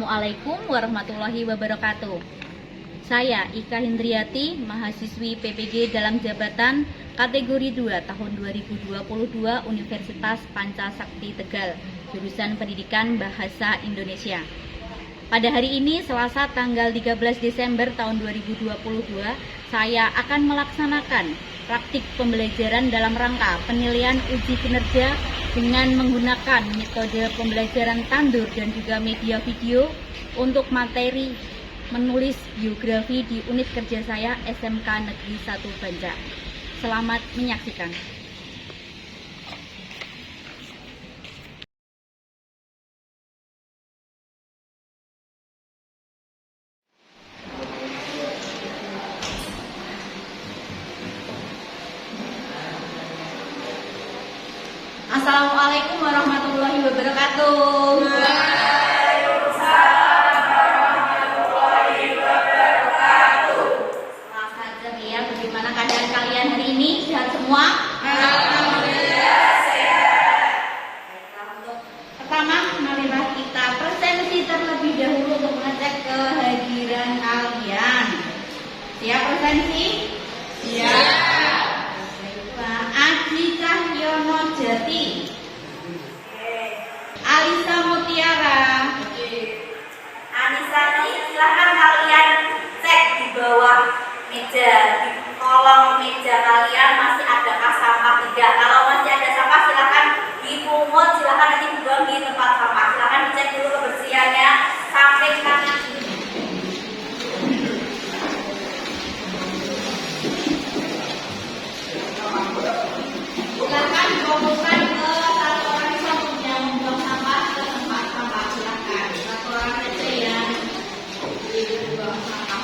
Assalamualaikum warahmatullahi wabarakatuh. Saya Ika Hindriyati, mahasiswi PPG dalam jabatan kategori 2 tahun 2022 Universitas Pancasakti Tegal, jurusan Pendidikan Bahasa Indonesia. Pada hari ini, Selasa tanggal 13 Desember tahun 2022, saya akan melaksanakan praktik pembelajaran dalam rangka penilaian uji kinerja dengan menggunakan metode pembelajaran tandur dan juga media video untuk materi menulis biografi di unit kerja saya SMK Negeri 1 Banjar. Selamat menyaksikan. Assalamualaikum warahmatullahi wabarakatuh. Waalaikumsalam warahmatullahi wabarakatuh. Selamat pagi ya, bagaimana keadaan kalian hari ini? Sehat semua? Alhamdulillah sehat. Baiklah, untuk pertama, marilah kita presensi terlebih dahulu untuk mengecek kehadiran kalian. Siap presensi? Siap. Aji Cahyono Jati, Alisa Mutiara, Anissa, silahkan kalian cek di bawah meja, di kolong meja kalian masih adakah sampah tidak? Kalau masih ada sampah silahkan dipungut, silahkan nanti dibuang di tempat sampah. Silahkan dicek dulu kebersihannya samping kanan. silakan fokuskan ke satu orang yang membuang sampah ke tempat sampah. Silakan satu orang saja yang membuang sampah.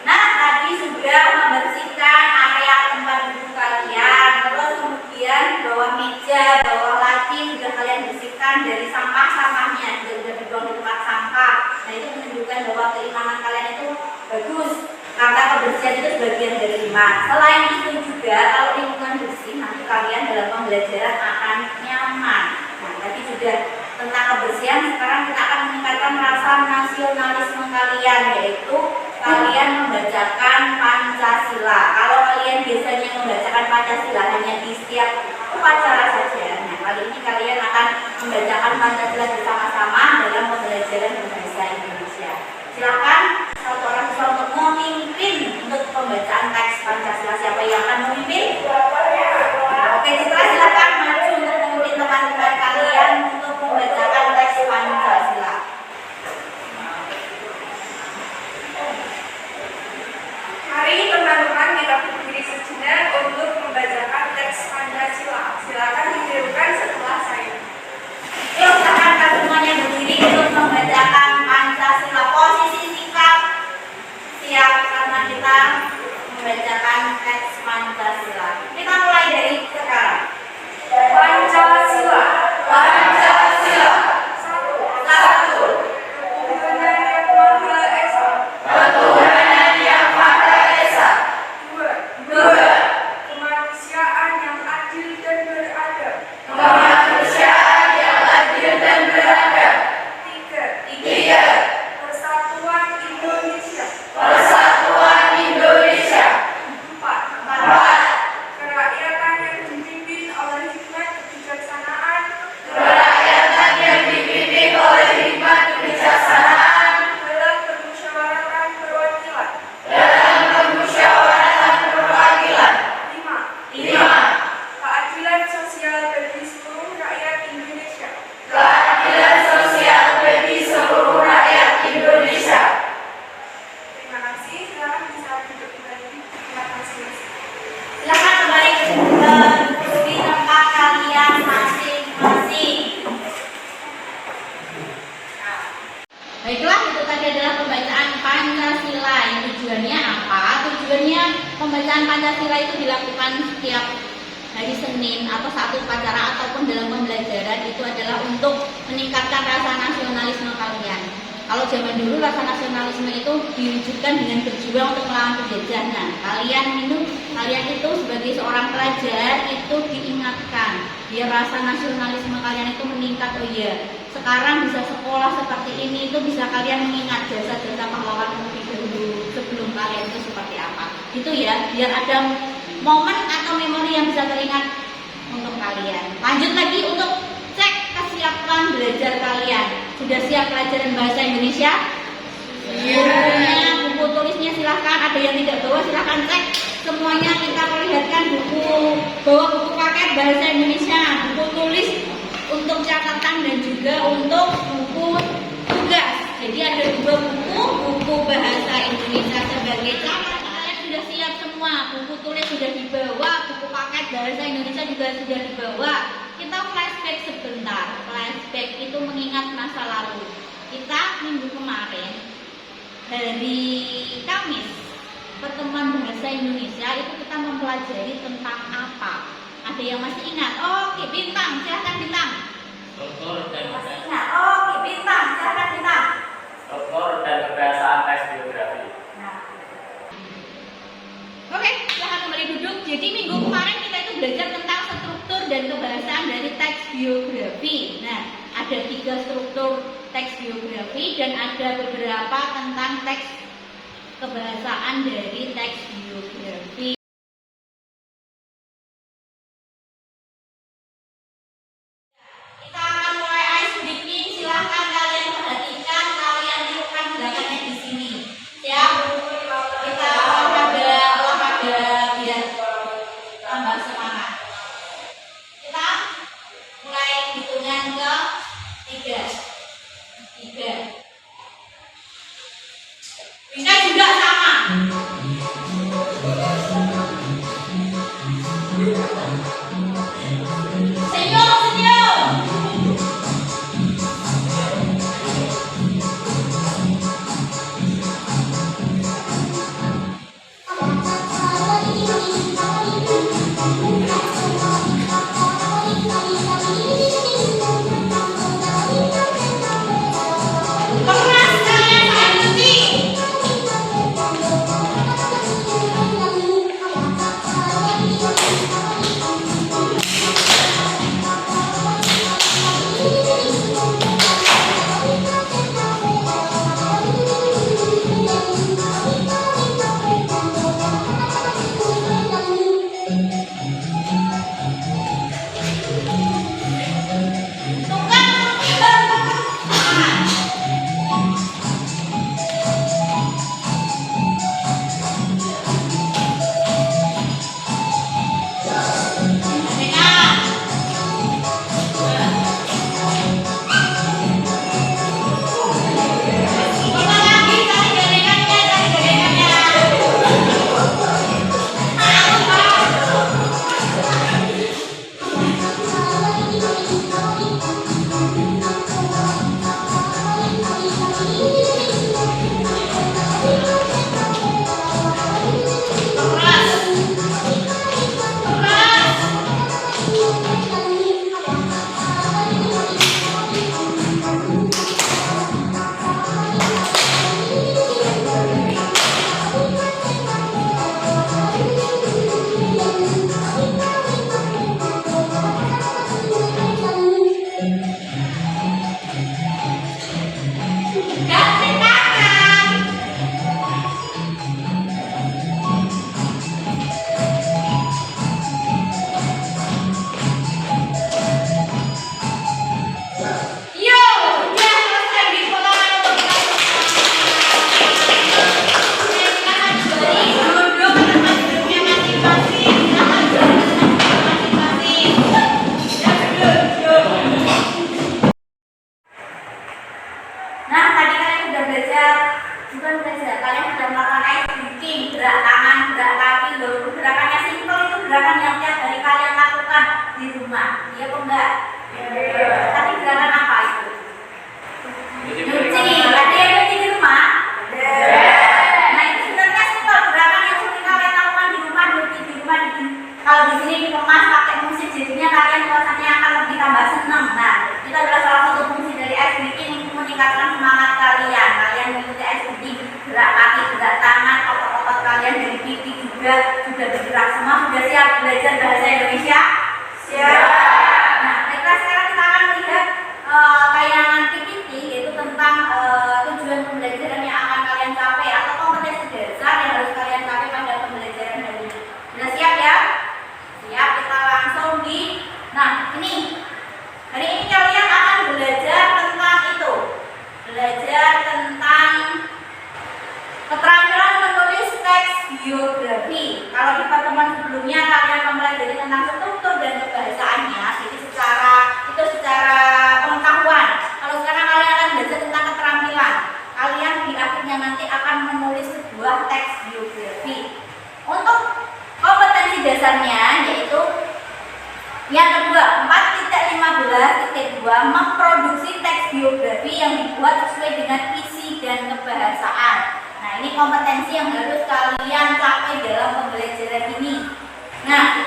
Nah, tadi sudah membersihkan area tempat duduk kalian, terus kemudian bawah meja, bawah lagi sudah kalian bersihkan dari sampah-sampahnya, sudah dibuang di tempat sampah. Nah, itu menunjukkan bahwa keimanan kalian itu bagus, karena kebersihan itu sebagian dari iman. Selain itu juga, kalau lingkungan bersih, nanti kalian dalam pembelajaran akan nyaman. Nah, tadi sudah tentang kebersihan, sekarang kita akan meningkatkan rasa nasionalisme kalian, yaitu kalian membacakan Pancasila. Kalau kalian biasanya membacakan Pancasila hanya di setiap upacara saja, nah kali ini kalian akan membacakan Pancasila bersama-sama dalam pembelajaran bahasa Indonesia. Silakan satu orang siswa untuk memimpin untuk pembacaan teks Pancasila. Siapa yang akan memimpin? Oke, Citra, silakan maju untuk memimpin teman-teman kalian untuk membacakan teks Pancasila. Mari teman-teman kita berdiri sejenak untuk membacakan teks Pancasila. Silakan didirikan setelah saya. Yuk, silakan semuanya berdiri untuk membacakan Pancasila. Posisi sikap siap karena kita membacakan teks Pancasila. Kita mulai dari sekarang. Pancasila. Pancasila. Satu. Ketuhanan yang Maha Esa. Ketuhanan yang Maha Esa. Dua. Dua. Kemanusiaan yang adil dan beradab. Kemanusiaan yang adil dan beradab. Tiga. Tiga. Persatuan Indonesia. Persatuan Indonesia. Empat. Empat. Kerakyatan yang dipimpin oleh hikmat kebijaksanaan. Kerakyatan yang dipimpin oleh hikmat kebijaksanaan Dalam permusyawaratan perwakilan. dalam permusyawaratan perwakilan. Lima. Lima. Keadilan sosial bagi seluruh rakyat Indonesia. Keadilan sosial bagi seluruh rakyat Indonesia. Terima kasih. Silakan bisa duduk kembali. Terima kasih. Silakan kembali ke di tempat kalian masing-masing. Baiklah, itu tadi adalah pembacaan Pancasila. Yang tujuannya apa? Tujuannya pembacaan Pancasila itu dilakukan setiap hari Senin atau saat upacara ataupun dalam pembelajaran. Itu adalah untuk meningkatkan rasa nasionalisme kalian. Kalau zaman dulu rasa nasionalisme itu diwujudkan dengan berjuang untuk melawan penjajah. Nah, kalian itu sebagai seorang pelajar itu diingatkan biar rasa nasionalisme kalian itu meningkat. Oh iya, sekarang bisa sekolah seperti ini itu bisa kalian mengingat jasa-jasa pahlawan lebih dahulu sebelum kalian itu seperti apa. Gitu ya, biar ada momen atau memori yang bisa teringat untuk kalian. Lanjut lagi untuk cek kesiapan belajar kalian. Sudah siap pelajaran bahasa Indonesia? Bukunya, buku tulisnya silahkan. Ada yang tidak bawa silahkan cek. Semuanya kita perlihatkan bawa buku paket bahasa Indonesia, buku tulis untuk catatan dan juga untuk buku tugas. Jadi ada 2 buku bahasa Indonesia sebagai catatan. Kalian sudah siap semua. Buku tulis sudah dibawa, buku paket bahasa Indonesia juga sudah dibawa. Kita flashback sebentar. Flashback itu mengingat masa lalu. Kita minggu kemarin hari Kamis pertemuan bahasa Indonesia itu kita mempelajari tentang apa? Ada yang masih ingat? Oke, Bintang, silahkan Bintang. Struktur dan Masih ingat? Oke, Bintang, silakan Bintang. struktur dan kebiasaan teks biografi. Nah, Oke, silahkan kembali duduk. Jadi minggu kemarin kita itu belajar tentang struktur dan kebahasaan dari teks biografi. Nah, ada 3 struktur teks biografi dan ada beberapa tentang teks kebahasaan dari teks biografi. Kita akan mulai ice breaking. Silahkan kalian perhatikan, kalian tiupkan gerakannya di sini. Siap? Kita olahraga biar tambah semangat. Kita mulai hitungan ke 3. Bisa juga sama. Senyum. Keras kalian, saya ikuti. Itu adalah salah satu fungsi dari ice breaking untuk meningkatkan semangat kalian. 15.2 memproduksi teks biografi yang dibuat sesuai dengan isi dan kebahasaan. Nah, ini kompetensi yang harus kalian capai dalam pembelajaran ini. Nah,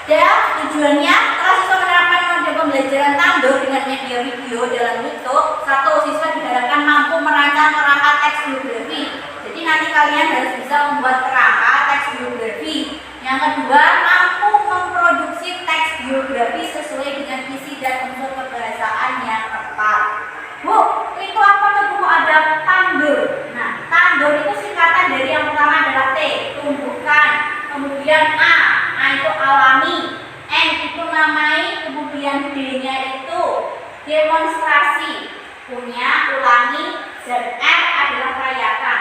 tujuannya telah siswa menerapkan mode pembelajaran Tandor dengan media video dalam YouTube. Satu, siswa diharapkan mampu merancang kerangka teks biografi. Jadi nanti kalian harus bisa membuat kerangka teks biografi. Yang kedua, mampu memproduksi teks biografi sesuai dengan isi dan unsur kebahasaan yang tepat. Bu, itu apa tuh Bu? Ada Tandor. Nah, Tandor itu singkatan dari yang pertama adalah T, tumbuhkan. Kemudian A itu alami. N itu namai. Kemudian D-nya itu demonstrasi. Punya, ulangi. Dan R adalah rayakan.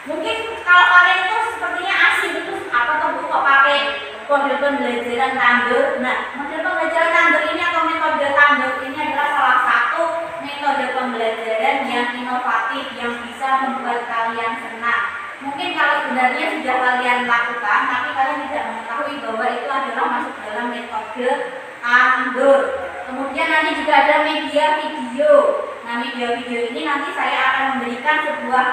Mungkin kalau kalian itu sepertinya asing itu apa tuh Bu kok pakai kode pembelajaran Tandor. Nah, model pembelajaran Tandor ini atau metode Tandor ini adalah salah satu metode pembelajaran yang inovatif yang bisa membuat kalian senang. Mungkin kalau sebenarnya sudah kalian lakukan, tapi kalian tidak mengetahui bahwa itu adalah masuk dalam metode Tandor. Kemudian nanti juga ada media video. Nah, media video ini nanti saya akan memberikan sebuah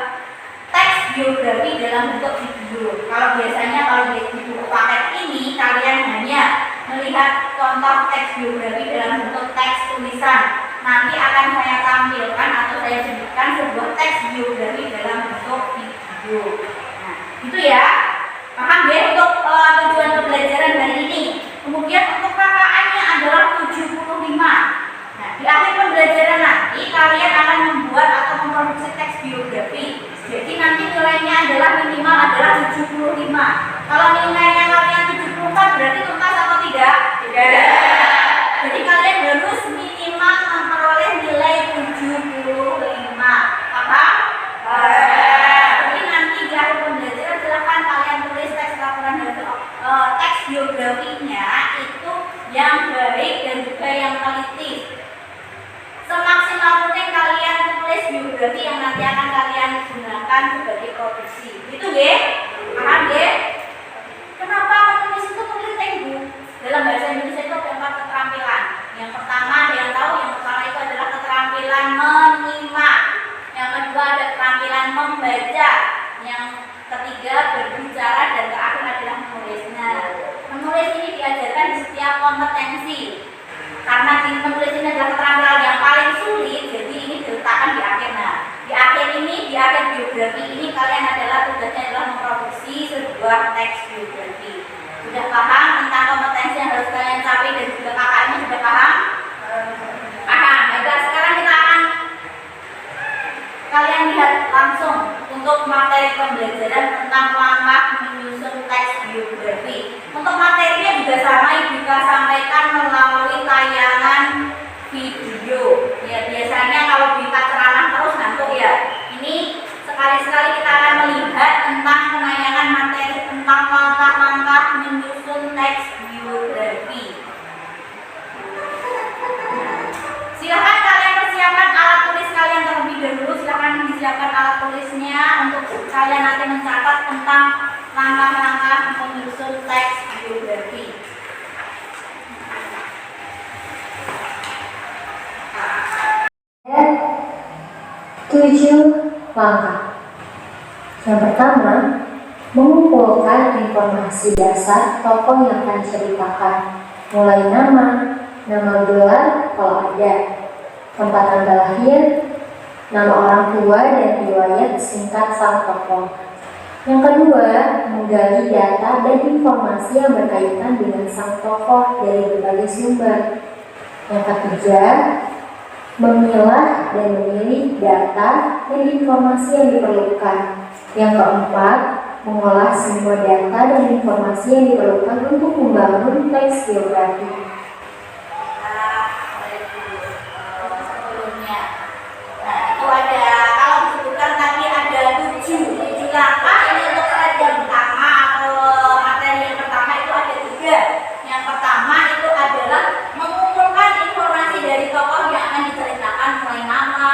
teks biografi dalam bentuk video. Kalau biasanya kalau di buku paket ini kalian hanya melihat contoh teks biografi dalam bentuk teks tulisan. Nanti akan saya tampilkan atau saya sebutkan sebuah teks biografi dalam bentuk video. Nah, itu ya. Paham ya untuk tujuan pembelajaran hari ini. Kemudian untuk KKN-nya adalah 75. Nah, di akhir pembelajaran nanti kalian akan membuat atau memproduksi teks biografi. Jadi nanti nilainya adalah minimal adalah 75. Kalau nilainya kalian 74 berarti tuntas atau tidak? Tidak. Jadi kalian harus minimal memperoleh nilai 75. Paham? Jadi nanti di akhir pembelajaran silakan kalian tulis teks laporan teks biografinya itu yang baik dan juga yang teliti. Semaksimal mungkin kalian tulis biografi yang nanti akan kalian gunakan sebagai produksi. Itu ya? Paham ya? Kenapa menulis itu penting Bu? Dalam bahasa Indonesia itu ada 4 keterampilan. Yang pertama, ada yang tahu, yang pertama itu adalah keterampilan menyimak. Yang kedua ada keterampilan membaca. Yang ketiga berbicara dan terakhir adalah menulis. Nah, menulis ini diajarkan di setiap kompetensi. Karena di menulis ini adalah keterampilan yang paling sulit, jadi ini diletakkan di akhir. Nah, di akhir ini, di akhir biografi ini kalian adalah tugasnya adalah memproduksi sebuah teks biografi. Sudah paham tentang kompetensi yang harus kalian capai dan juga KKN-nya sudah paham? Paham. Baiklah, sekarang kita akan kalian lihat langsung untuk materi pembelajaran tentang langkah menyusun teks biografi. Untuk materinya juga sama Ibu sampaikan melalui tayangan video. Ya, biasanya kalau kita ceramah terus ngantuk ya. Ini sekali-sekali kita akan melihat tentang penayangan materi tentang langkah-langkah menyusun teks biografi. Silahkan kalian persiapkan alat tulis kalian terlebih dahulu. Silahkan disiapkan alat tulisnya untuk kalian nanti mencatat tentang langkah-langkah menyusun teks biografi. 7 langkah. Yang pertama, mengumpulkan informasi dasar tokoh yang akan diceritakan, mulai nama gelar kalau ada, tempat tanggal lahir, nama orang tua dan riwayat singkat sang tokoh. Yang kedua, menggali data dan informasi yang berkaitan dengan sang tokoh dari berbagai sumber. Yang ketiga, memilah dan memilih data dan informasi yang diperlukan. Yang keempat, mengolah semua data dan informasi yang diperlukan untuk membangun teks biografi. Sebelumnya, nah itu ada kalau disebutkan tadi ada 7 langkah. Ini untuk slide yang pertama atau materi yang pertama itu ada 3. Yang pertama itu adalah mengumpulkan informasi dari tokoh yang akan diceritakan, mulai nama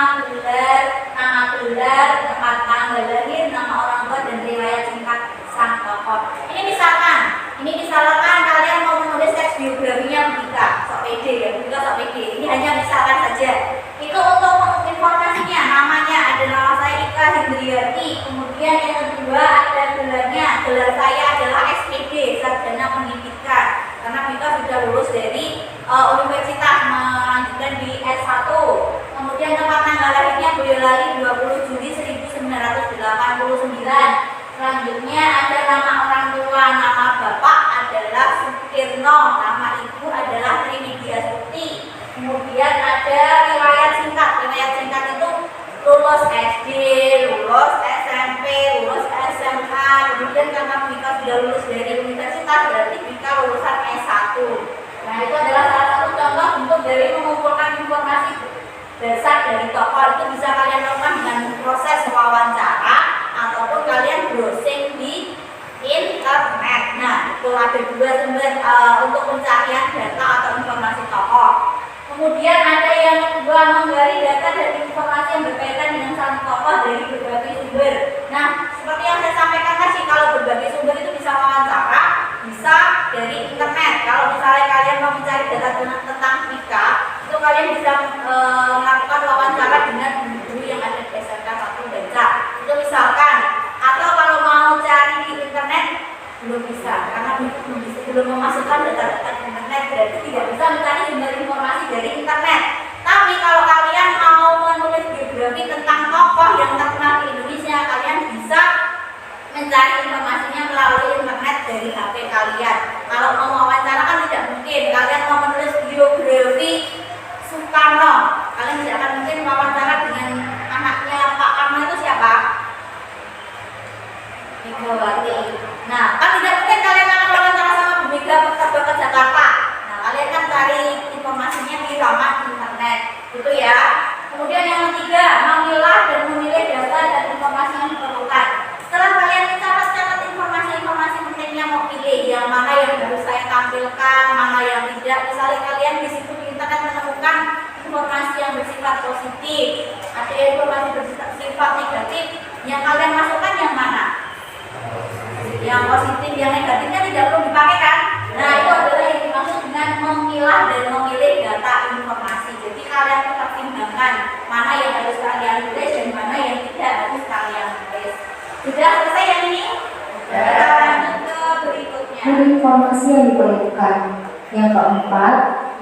gelar, tempat tanggal lahir, nama orang tua dan riwayat singkat sang tokoh. Ini misalkan kalian mau menulis teks biografinya Bika, sok pede ya, Bika sok pede. Ini hanya misalkan saja. Itu untuk informasinya, namanya ada nama saya Ika Hindriyati, kemudian yang kedua ada gelarnya, gelar saya adalah SPD, Sarjana Pendidikan, karena Mika sudah lulus dari universitas melanjutkan di S1. Kemudian tempat tanggal lahirnya Boyolali 20 Juli 1989. Selanjutnya ada nama orang tua, nama bapak adalah Sukirno, nama ibu adalah Trimedia Suti. Kemudian ada riwayat singkat itu lulus SD, lulus SMP, lulus SMA. Kemudian karena Mika sudah lulus dari universitas, berarti Mika lulusan S1. Nah, itu adalah salah satu contoh bentuk dari mengumpulkan informasi dasar dari tokoh. Itu bisa kalian lakukan dengan proses wawancara ataupun kalian browsing di internet. Nah, itu ada dua sumber untuk pencarian data atau informasi tokoh. Kemudian ada yang kedua, menggali data dan informasi yang berkaitan dengan sang tokoh dari berbagai sumber. Nah, seperti yang saya sampaikan tadi, kalau berbagai sumber itu bisa wawancara, bisa dari internet. Kalau misalnya kalian mau mencari data tentang Mika, itu kalian bisa melakukan wawancara dengan guru yang ada di SMK 1 Banca. Itu misalkan. Atau kalau mau cari di internet belum bisa, karena belum memasukkan data-data di internet, berarti tidak bisa mencari sumber informasi dari internet. Tapi kalau kalian mau menulis biografi tentang tokoh yang terkenal di Indonesia, kalian bisa mencari informasinya melalui internet dari HP kalian. Kalau mau wawancara kan tidak mungkin. Kalian mau menulis biografi Soekarno, kalian tidak akan mungkin wawancara dengan anaknya Pak Karno. Itu siapa? Megawati. Nah, kan tidak mungkin kalian akan wawancara sama Bu Mega ke Jakarta. Nah, kalian kan cari informasinya di laman internet, gitu ya. Kemudian yang ketiga, memilah dan memilih data dan informasi yang diperlukan. Setelah kalian mencatat informasi-informasi pentingnya, mau pilih yang mana yang harus saya tampilkan, mana yang tidak. Misalnya kalian di situ di internet menemukan informasi yang bersifat positif, ada informasi bersifat negatif, yang kalian masukkan yang mana? Yang positif, yang negatifnya tidak perlu dipakai kan? Nah, itu adalah yang dimaksud dengan memilah dan memilih data informasi. Jadi kalian pertimbangkan mana yang harus kalian tulis dan mana yang tidak harus kalian tulis. Sudah selesai yang ini? Kita lanjut ke berikutnya. Informasi yang diperlukan. Yang keempat,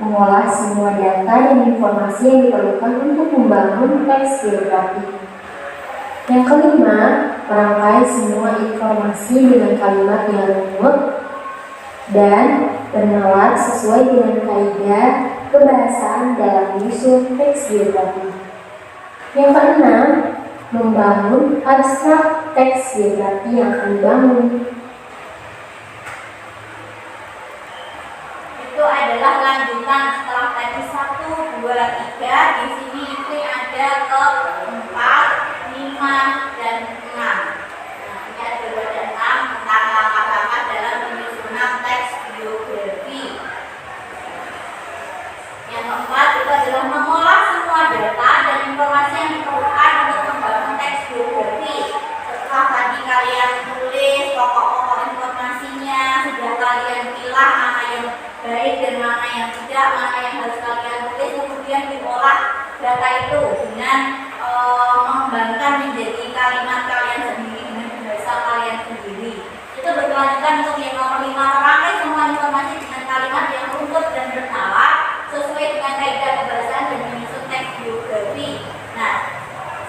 mengolah semua data dan informasi yang diperlukan untuk membangun teks biografi. Yang kelima, merangkai semua informasi dengan kalimat yang runut dan bernalar sesuai dengan kaidah kebahasaan dalam menyusun teks biografi. Yang keenam, membangun abstrak teks biografi yang akan dibangun. Itu adalah lanjutan setelah tadi 1, 2, 3. Di sini ini ada ke 4, 5, dan 6. Nah, ini ada 2 dan 6 tentang langkah-langkah dalam penyusunan teks biografi. Yang keempat itu adalah mengolah semua data dan informasi yang diperlukan untuk membangun teks biografi. Setelah tadi kalian tulis pokok-pokok informasinya, sudah kalian pilah mana yang baik dan mana yang tidak, mana yang harus kalian tulis, kemudian diolah data itu dengan mengembangkan menjadi kalimat kalian sendiri dengan bahasa kalian sendiri. Itu berkelanjutan untuk yang nomor 5, merangkai semua informasi dengan kalimat yang runtut dan bernalar sesuai dengan kaidah kebahasaan dan menyusun teks biografi. Nah,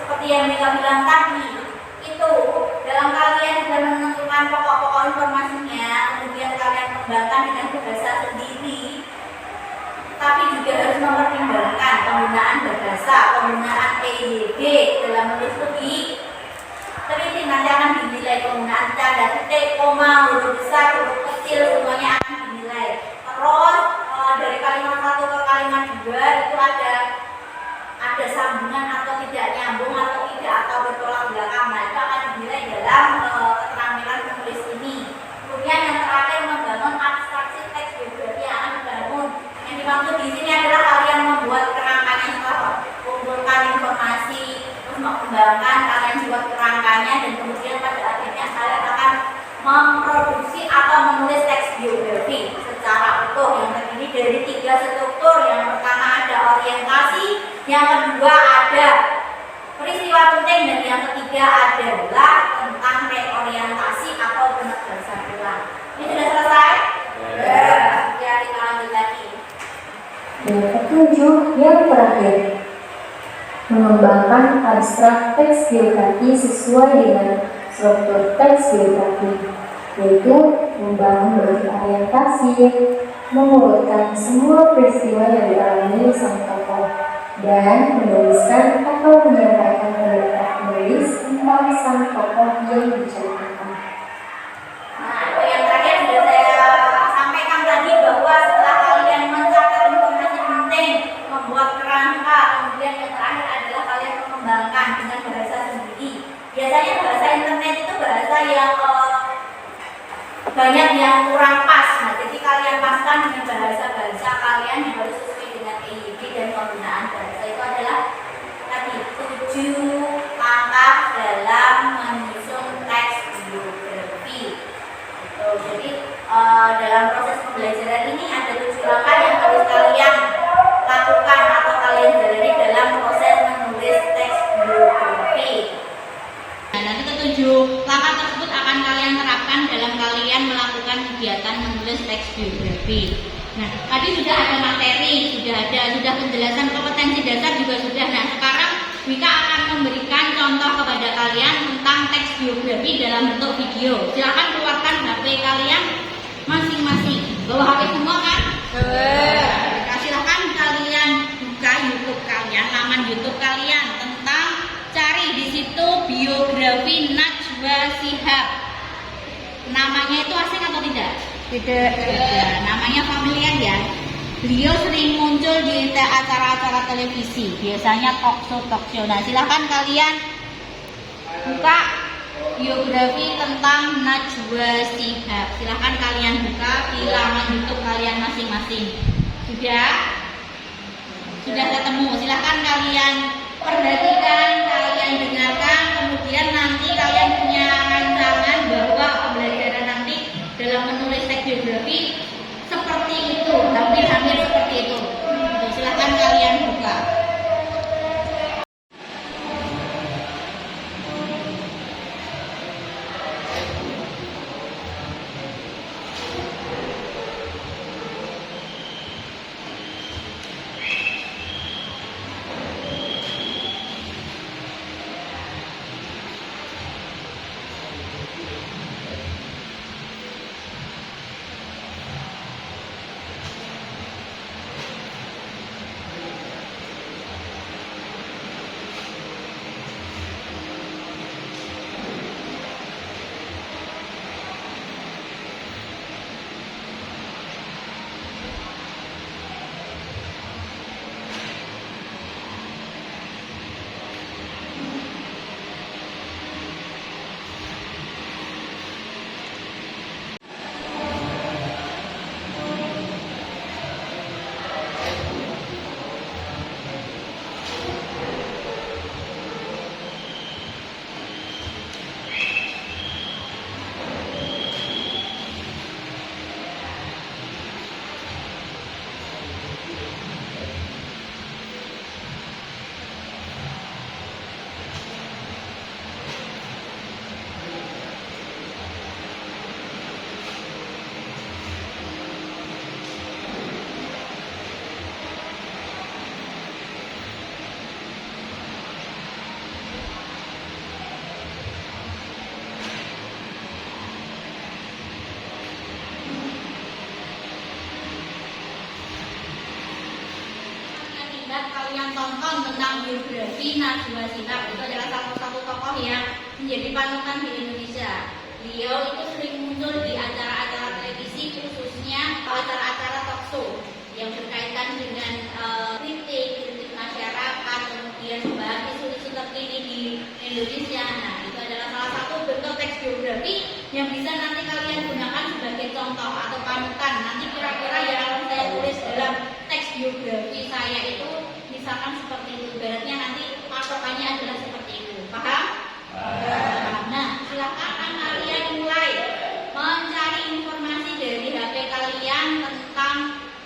seperti yang Mika bilang tadi, itu dalam kalian sudah menentukan pokok-pokok informasinya, kemudian kalian kembangkan dengan bahasa sendiri, tapi juga harus mempertimbangkan penggunaan bahasa, penggunaan EYD dalam menulis lebih teliti. Nanti akan dinilai penggunaan tanda titik, koma, huruf besar, huruf kecil, semuanya akan dinilai. Terus dari kalimat 1 ke kalimat 2 itu ada sambungan atau tidak nyambung atau tidak, atau bertolak belakang. Nah, itu akan dinilai dalam keterampilan menulis ini. Kemudian yang terakhir, membangun abstraksi teks biografi yang akan dibangun. Yang dimaksud di sini adalah kalian membuat kerangkanya setelah kumpulkan informasi, terus mengembangkan, kalian buat kerangkanya, dan kemudian pada akhirnya kalian akan memproduksi atau menulis teks biografi secara utuh yang terdiri dari 3 struktur. Yang pertama ada orientasi, yang kedua ada peristiwa penting, dan yang ketiga adalah tentang reorientasi atau penegasan ulang. Ini sudah selesai? Ya, kita lanjut lagi. Yang ketujuh, yang terakhir, mengembangkan abstrak teks biografi sesuai dengan struktur teks biografi, yaitu membangun bagi orientasi, mengurutkan semua peristiwa yang dialami sang tokoh, dan menuliskan atau menyampaikan pendapat penulis tentang sang tokoh yang diceritakan. Nah, itu yang terakhir sudah saya sampaikan tadi, bahwa setelah kalian mencatat informasi penting, membuat kerangka, kemudian yang terakhir adalah kalian mengembangkan dengan bahasa sendiri. Biasanya bahasa internet itu bahasa yang banyak yang kurang pas. Nah, jadi kalian paskan dengan bahasa kalian yang harus sesuai dengan EYD dan penggunaan bahasa. Itu adalah tadi 7 langkah dalam menyusun teks biografi. Jadi dalam proses pembelajaran ini ada 7 langkah yang harus kalian lakukan atau kalian jalani dalam proses menulis teks biografi. Nah, nanti ketujuh langkah tersebut akan kalian terapkan dalam kalian melakukan kegiatan menulis teks biografi. Nah, tadi sudah ada materi, sudah penjelasan kompetensi dasar juga sudah. Nah, sekarang Wika akan memberikan contoh kepada kalian tentang teks biografi dalam bentuk video. Silakan keluarkan HP kalian masing-masing. Bawa HP semua kan? Nah, silakan kalian buka YouTube kalian, laman YouTube kalian tentang cari di situ biografi Najwa Shihab. Namanya itu asing atau tidak? Tidak. Namanya familiar ya. Beliau sering muncul di acara-acara televisi, biasanya talk show. Nah, silahkan kalian buka biografi tentang Najwa Shihab. Silahkan kalian buka di laman YouTube kalian masing-masing. Sudah ketemu. Silahkan kalian perhatikan, kalian dengarkan, kemudian nanti kalian punya rancangan bahwa pembelajaran nanti dalam menulis teks biografi seperti itu, hampir seperti itu. Silahkan kalian buka. Kalian tonton tentang biografi Najwa Shihab. Itu adalah satu tokoh yang menjadi panutan di Indonesia. Beliau itu sering muncul di acara-acara televisi, khususnya acara-acara talk show yang berkaitan dengan kritik masyarakat, kemudian membahas isu-isu terkini di Indonesia. Nah, itu adalah salah satu bentuk teks biografi yang bisa nanti kalian gunakan sebagai contoh atau panutan. Nanti kira-kira yang akan saya tulis dalam teks biografi saya itu misalkan seperti itu, ibaratnya nanti patokannya adalah seperti itu. Paham? Paham. Nah, silakan kalian mulai mencari informasi dari HP kalian tentang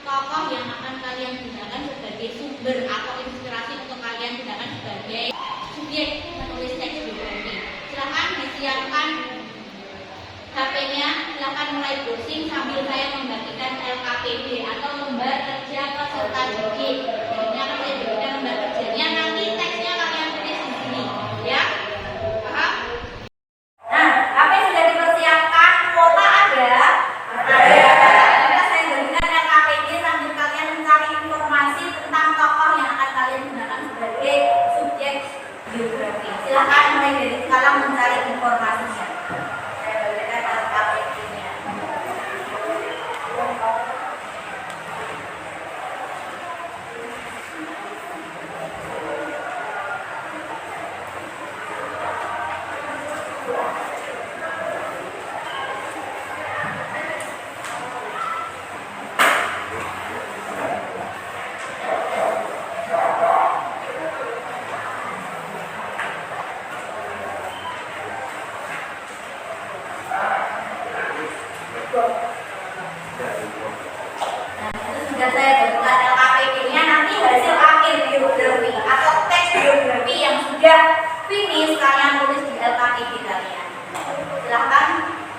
tokoh yang akan kalian gunakan sebagai sumber sumber atau inspirasi untuk kalian gunakan sebagai subjek menulis teks biografi. Silahkan disiapkan HP-nya, silahkan mulai browsing sambil saya membagikan LKPD atau lembar kerja peserta didik. Ini akan saya berikan lembar kerjanya, nanti teksnya kalian tulis di sini, ya. Paham? Nah, apa yang sudah dipersiapkan? Kuota ada? Ada. Saya berikan LKPD sambil kalian mencari informasi tentang tokoh yang akan kalian gunakan sebagai subjek biografi. Silahkan mulai dari sekarang mencari informasinya. Saya berikan LKPD-nya. Sudah saya buat LKPD-nya, nanti hasil akhir biografi atau teks biografi yang sudah finish kalian tulis di LKPD kalian. Silahkan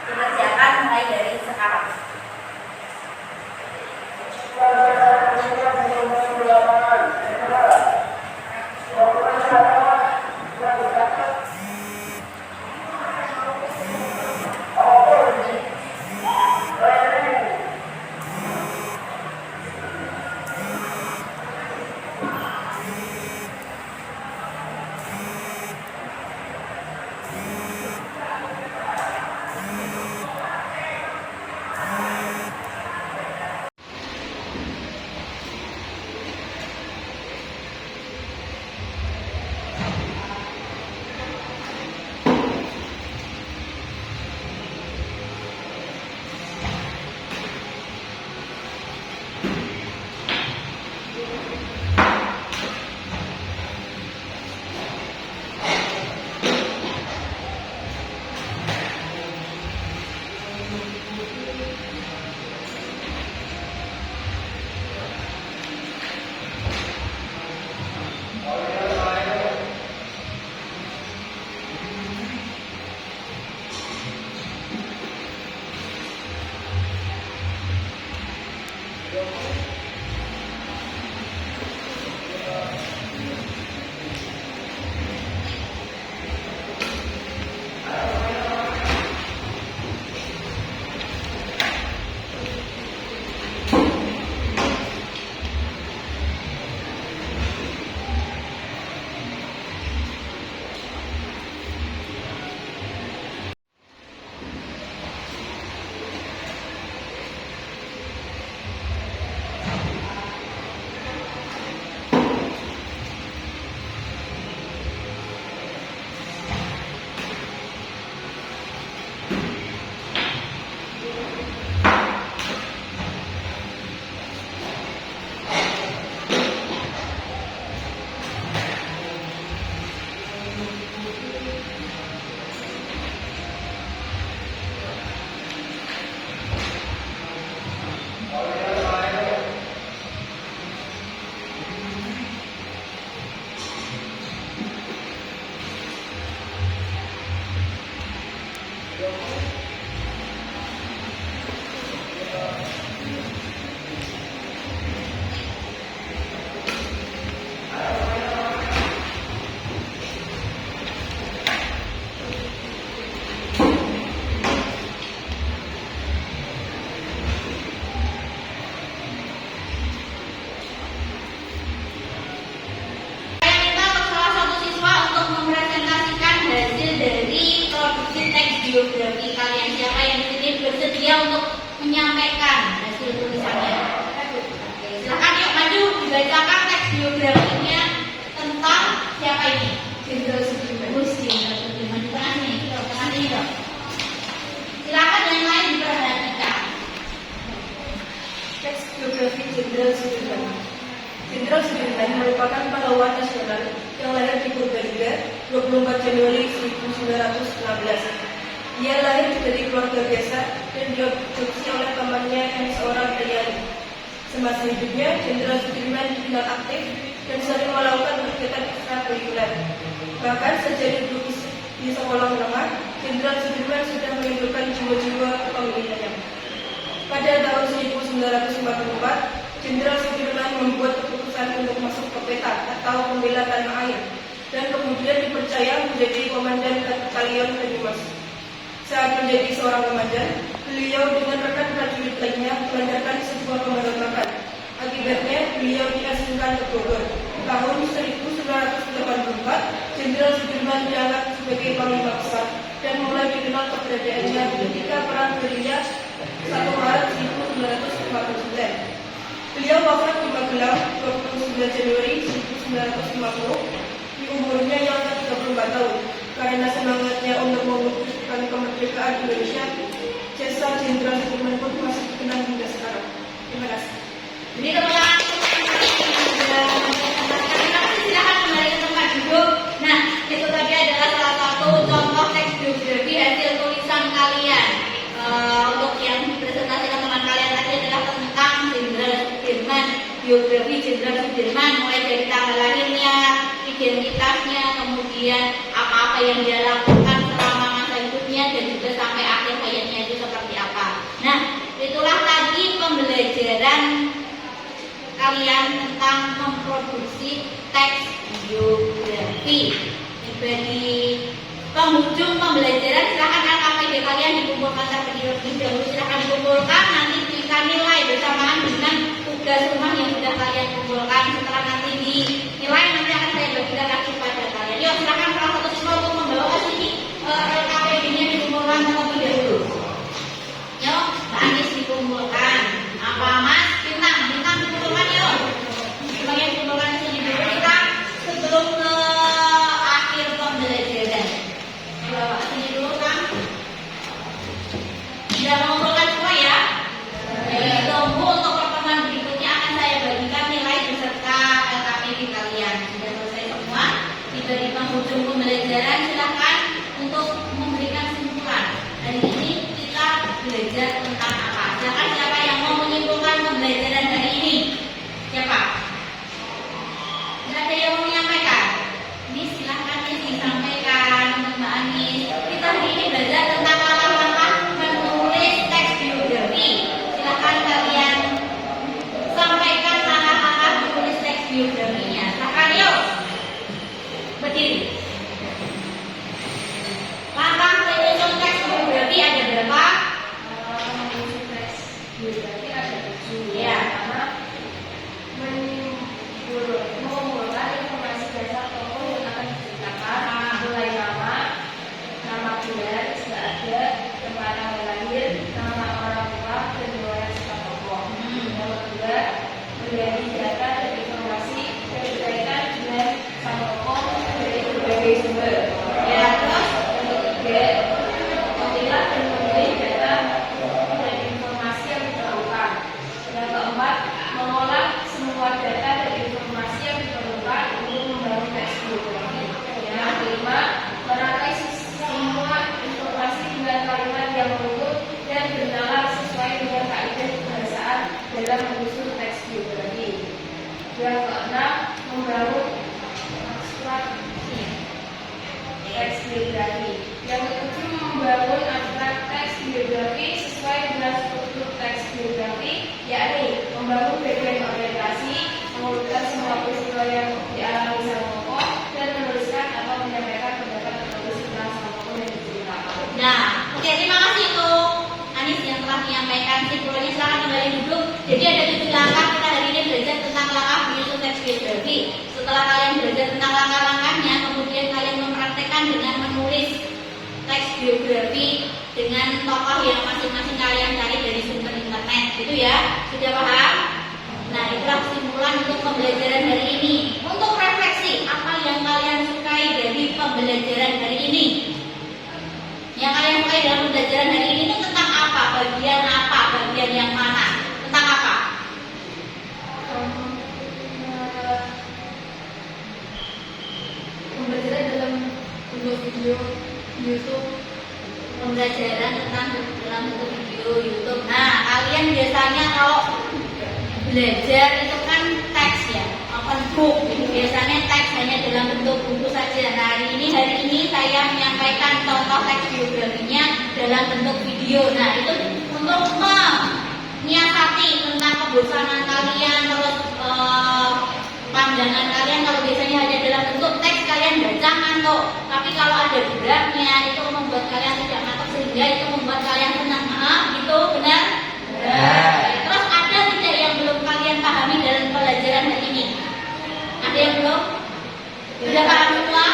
dikerjakan mulai dari sekarang. biografi kalian. Siapa yang di sini bersedia untuk menyampaikan hasil tulisannya? Oke, silakan yuk maju dibacakan teks biografinya tentang siapa ini? Jenderal Sudirman. Jenderal Sudirman di tengah sini, tengah sini dong. Silakan yang lain diperhatikan. Teks biografi Jenderal Sudirman. Jenderal Sudirman merupakan pahlawan nasional yang lahir di Purbalingga 24 Januari 1916. Dia lahir dari keluarga biasa dan diadopsi oleh temannya yang seorang penyanyi. Semasa hidupnya, Jenderal Sudirman dikenal aktif dan sering melakukan kegiatan ekstrakurikuler. Bahkan sejak duduk di sekolah menengah, Jenderal Sudirman sudah menimbulkan jiwa-jiwa kepemimpinan. Pada tahun 1944, Jenderal Sudirman membuat keputusan untuk masuk ke peta atau pembela tanah air dan kemudian dipercaya menjadi komandan batalion Banyumas. Saat menjadi seorang komandan, beliau dengan rekan prajurit lainnya melancarkan sebuah pemberontakan. Akibatnya, beliau diasingkan ke Bogor. Tahun 1984, Jenderal Sudirman diangkat sebagai Panglima Besar dan mulai dikenal keberadaannya ketika Perang Gerilya 1 Maret 1959. Beliau wafat di Magelang 29 Januari 1950 di umurnya yang ke-34 tahun. Karena semangatnya untuk mewujudkan kemerdekaan Indonesia, jasa Jenderal Sudirman pun masih dikenang hingga sekarang. Terima kasih. Jadi teman-teman, silakan kembali ke tempat duduk. Nah, itu tadi adalah salah satu contoh teks biografi hasil tulisan kalian. Untuk yang dipresentasikan teman kalian tadi adalah tentang Jenderal Sudirman, biografi Jenderal Sudirman, mulai dari tanggal lahirnya, identitasnya, kemudian apa-apa yang dia lakukan selama masa hidupnya, dan juga sampai akhir hayatnya itu seperti apa. Nah, itulah tadi pembelajaran kalian tentang memproduksi teks biografi. Di penghujung pembelajaran silakan LKPD kalian dikumpulkan terlebih dahulu, silakan dikumpulkan, nanti kita nilai bersamaan dengan tugas rumah yang sudah kalian kumpulkan. Setelah nanti dinilai, nanti akan saya bagikan lagi kepada kalian. Yuk silakan salah satu siswa untuk membawa ke sini LKPD-nya dikumpulkan terlebih dahulu. Yuk, Mbak Anis dikumpulkan. Apa Mas? Bintang dikumpulkan yuk. Semuanya dikumpulkan di sini dulu kita sebelum ke akhir pembelajaran. Bawa ke sini dulu Kang. Sudah mengumpulkan semua ya? Jadi tunggu untuk pertemuan berikutnya akan saya bagikan nilai beserta LKPD kalian. Sudah selesai semua. Tiba di penghujung pembelajaran, silakan untuk memberikan kesimpulan. Hari ini kita belajar tentang apa? Silakan siapa yang mau menyimpulkan pembelajaran hari ini? Siapa? Tidak ada yang mau menyampaikan? Ini silahkan disampaikan untuk Mbak Anis. Kita hari ini belajar tentang langkah-langkah menulis teks biografi. Silahkan kalian sampaikan langkah-langkah menulis teks biografinya. Silahkan yuk. Berdiri. Langkah menyusun teks biografi ada berapa? Menulis teks biografi ada 7. Ya. Mengumpulkan informasi dasar tokoh yang akan diceritakan, mulai nama bulan, sudah ada, tempat tanggal lahir, nama orang tua, dan riwayat serta tokoh. Yang kedua, berbagi data dan informasi yang berkaitan dengan sang tokoh dari berbagai sumber. Ya, terus Yang ketiga, memilah dan memilih data dan informasi yang diperlukan. Yang keempat, mengolah semua data dan informasi yang diperlukan untuk membangun teks biografi. Yang kelima, merangkai semua informasi dengan kalimat yang menurut dan bernalar sesuai dengan kaidah bahasaan dalam menyusun teks biografi. Yang keenam, membangun abstraksi teks biografi. Yang ketujuh, membangun abstrak teks biografi sesuai dengan struktur teks biografi, yakni membangun bagian orientasi, mengurutkan semua peristiwa yang dialami sang tokoh, dan menuliskan atau menyampaikan pendapat tertentu tentang sang tokoh yang diceritakan. Nah, oke, terima kasih untuk Anis yang telah menyampaikan kesimpulannya. Silakan kembali duduk. Jadi ada 7 langkah. Kita hari ini belajar tentang langkah menyusun teks biografi. Setelah kalian belajar tentang langkah-langkahnya, kemudian kalian mempraktekkan dengan menulis teks biografi dengan tokoh yang masing-masing kalian cari dari sumber internet. Gitu ya, sudah paham? Nah, itulah kesimpulan untuk pembelajaran hari ini. Untuk refleksi, apa yang kalian sukai dari pembelajaran hari ini? Yang kalian sukai dalam pembelajaran hari ini itu tentang apa? Bagian yang mana? Tentang apa? Pembelajaran dalam bentuk video YouTube. Pembelajaran tentang dalam bentuk video YouTube. Nah, kalian biasanya kalau belajar itu kan teks ya, open book gitu saya menyampaikan contoh teks biografinya dalam bentuk video. Nah, itu untuk menyiasati tentang kebosanan kalian, terus pandangan kalian. Kalau biasanya hanya dalam bentuk teks kalian baca ngantuk, tapi kalau ada geraknya itu membuat kalian tidak ngantuk, sehingga itu membuat kalian senang. Gitu, benar? Terus ada tidak yang belum kalian pahami dalam pelajaran hari ini? Ada yang belum? Sudah paham semua?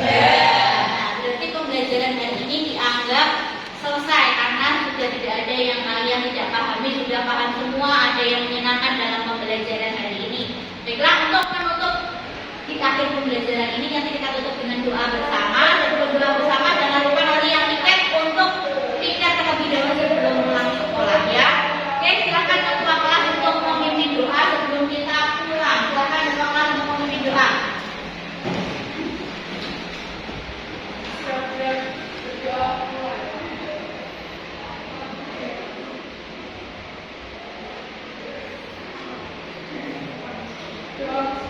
Nah, berarti pembelajaran hari ini dianggap selesai karena sudah tidak ada yang kalian tidak pahami, sudah paham semua, ada yang menyenangkan dalam pembelajaran hari ini. Baiklah, untuk menutup di akhir pembelajaran ini nanti kita tutup dengan doa bersama. Sebelum doa bersama jangan lupa nanti yang tiket untuk tiket terlebih dahulu sebelum pulang sekolah ya. Oke, silakan ketua kelas untuk memimpin doa sebelum kita pulang. Silakan ketua kelas untuk memimpin doa. Doa